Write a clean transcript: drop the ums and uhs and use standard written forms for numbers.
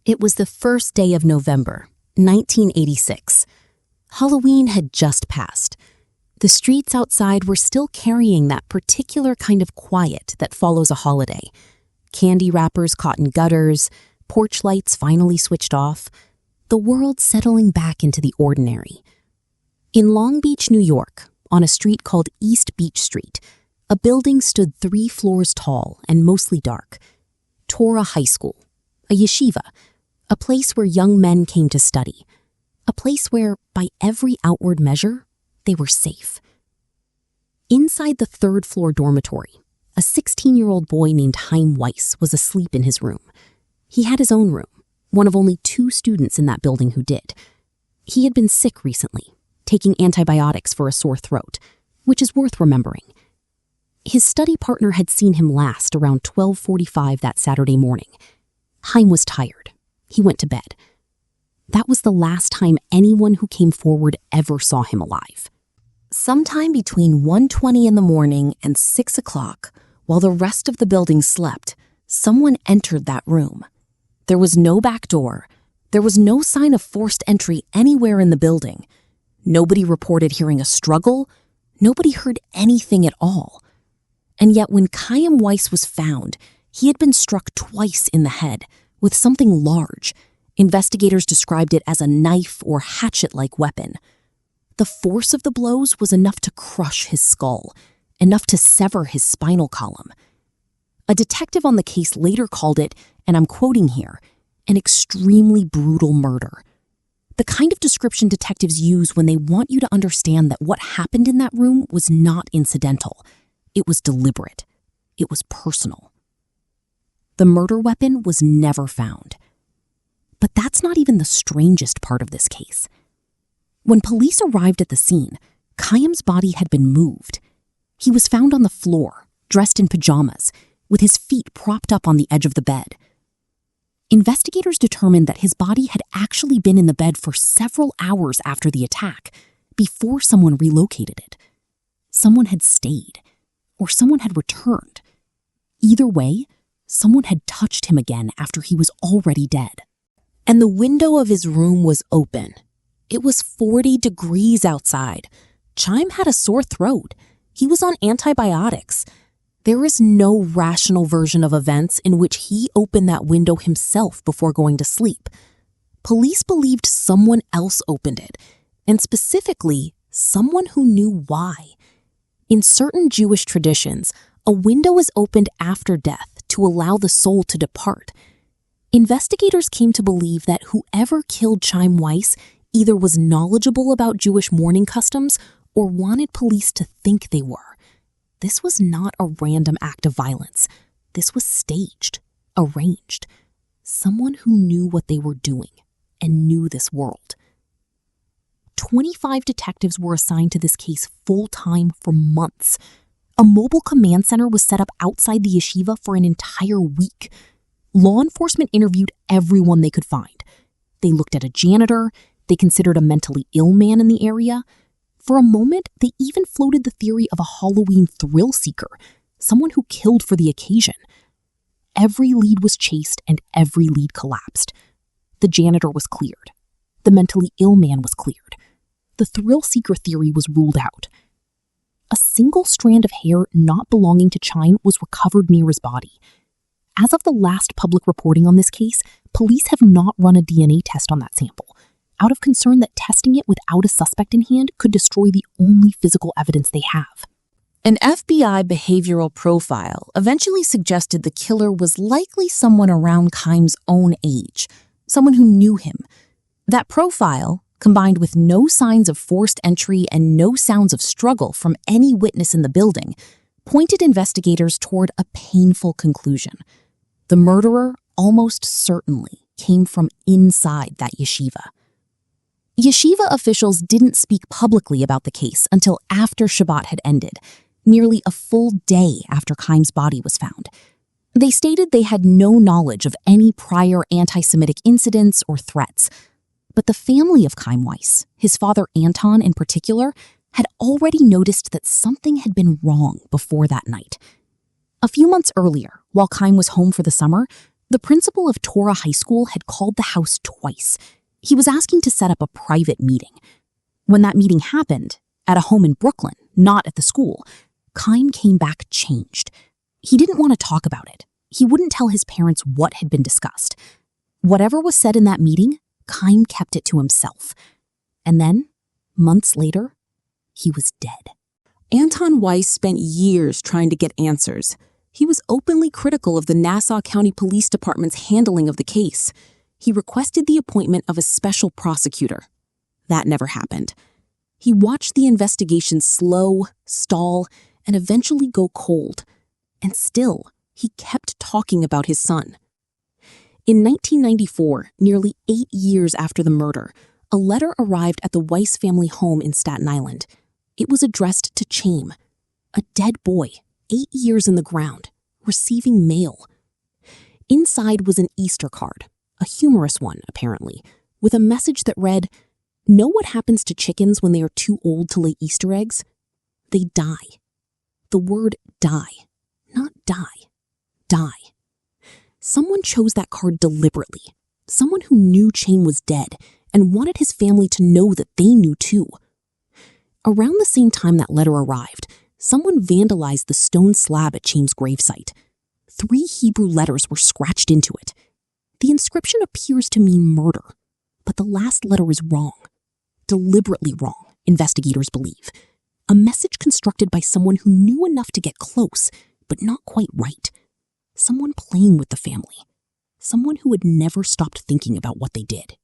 It was the first day of November, 1986. Halloween had just passed. The streets outside were still carrying that particular kind of quiet that follows a holiday. Candy wrappers caught in gutters, porch lights finally switched off, the world settling back into the ordinary. In Long Beach, New York, on a street called East Beach Street, a building stood 3 floors tall and mostly dark. Torah High School, a yeshiva, a place where young men came to study, a place where, by every outward measure, they were safe. Inside the 3rd floor dormitory, a 16-year-old boy named Chaim Weiss was asleep in his room. He had his own room, one of only 2 students in that building who did. He had been sick recently, taking antibiotics for a sore throat, which is worth remembering. His study partner had seen him last around 12:45 that Saturday morning. Chaim was tired. He went to bed. That was the last time anyone who came forward ever saw him alive. Sometime between 1:20 in the morning and 6 o'clock, while the rest of the building slept, someone entered that room. There was no back door. There was no sign of forced entry anywhere in the building. Nobody reported hearing a struggle. Nobody heard anything at all. And yet when Chaim Weiss was found, he had been struck twice in the head with something large. Investigators described it as a knife or hatchet-like weapon. The force of the blows was enough to crush his skull, enough to sever his spinal column. A detective on the case later called it, and I'm quoting here, an extremely brutal murder. The kind of description detectives use when they want you to understand that what happened in that room was not incidental. It was deliberate. It was personal. The murder weapon was never found. But that's not even the strangest part of this case. When police arrived at the scene, Chaim's body had been moved. He was found on the floor, dressed in pajamas, with his feet propped up on the edge of the bed. Investigators determined that his body had actually been in the bed for several hours after the attack, before someone relocated it. Someone had stayed, or someone had returned. Either way, someone had touched him again after he was already dead. And the window of his room was open. It was 40 degrees outside. Chaim had a sore throat. He was on antibiotics. There is no rational version of events in which he opened that window himself before going to sleep. Police believed someone else opened it, and specifically, someone who knew why. In certain Jewish traditions, a window is opened after death to allow the soul to depart. Investigators came to believe that whoever killed Chaim Weiss either was knowledgeable about Jewish mourning customs or wanted police to think they were. This was not a random act of violence. This was staged, arranged. Someone who knew what they were doing and knew this world. 25 detectives were assigned to this case full-time for months. A mobile command center was set up outside the yeshiva for an entire week. Law enforcement interviewed everyone they could find. They looked at a janitor. They considered a mentally ill man in the area. For a moment, they even floated the theory of a Halloween thrill seeker, someone who killed for the occasion. Every lead was chased and every lead collapsed. The janitor was cleared. The mentally ill man was cleared. The thrill seeker theory was ruled out. A single strand of hair not belonging to Chaim was recovered near his body. As of the last public reporting on this case, police have not run a DNA test on that sample, out of concern that testing it without a suspect in hand could destroy the only physical evidence they have. An FBI behavioral profile eventually suggested the killer was likely someone around Chaim's own age, someone who knew him. That profile, combined with no signs of forced entry and no sounds of struggle from any witness in the building, pointed investigators toward a painful conclusion. The murderer almost certainly came from inside that yeshiva. Yeshiva officials didn't speak publicly about the case until after Shabbat had ended, nearly a full day after Chaim's body was found. They stated they had no knowledge of any prior anti-Semitic incidents or threats. But the family of Chaim Weiss, his father Anton in particular, had already noticed that something had been wrong before that night. A few months earlier, while Chaim was home for the summer, The principal of Torah High School had called the house twice. He was asking to set up a private meeting. When that meeting happened, at a home in Brooklyn, not at the school, Chaim came back changed. He didn't want to talk about it. He wouldn't tell his parents what had been discussed. Whatever was said in that meeting, Chaim kept it to himself. And then, months later, he was dead. Anton Weiss spent years trying to get answers. He was openly critical of the Nassau County Police Department's handling of the case. He requested the appointment of a special prosecutor. That never happened. He watched the investigation slow, stall, and eventually go cold. And still, he kept talking about his son. In 1994, nearly 8 years after the murder, a letter arrived at the Weiss family home in Staten Island. It was addressed to Chaim, a dead boy, 8 years in the ground, receiving mail. Inside was an Easter card, a humorous one, apparently, with a message that read, "Know what happens to chickens when they are too old to lay Easter eggs? They die." The word die, not die, die. Someone chose that card deliberately. Someone who knew Chaim was dead and wanted his family to know that they knew too. Around the same time that letter arrived, someone vandalized the stone slab at Chaim's gravesite. 3 Hebrew letters were scratched into it. The inscription appears to mean murder, but the last letter is wrong. Deliberately wrong, investigators believe. A message constructed by someone who knew enough to get close, but not quite right. Someone playing with the family. Someone who had never stopped thinking about what they did.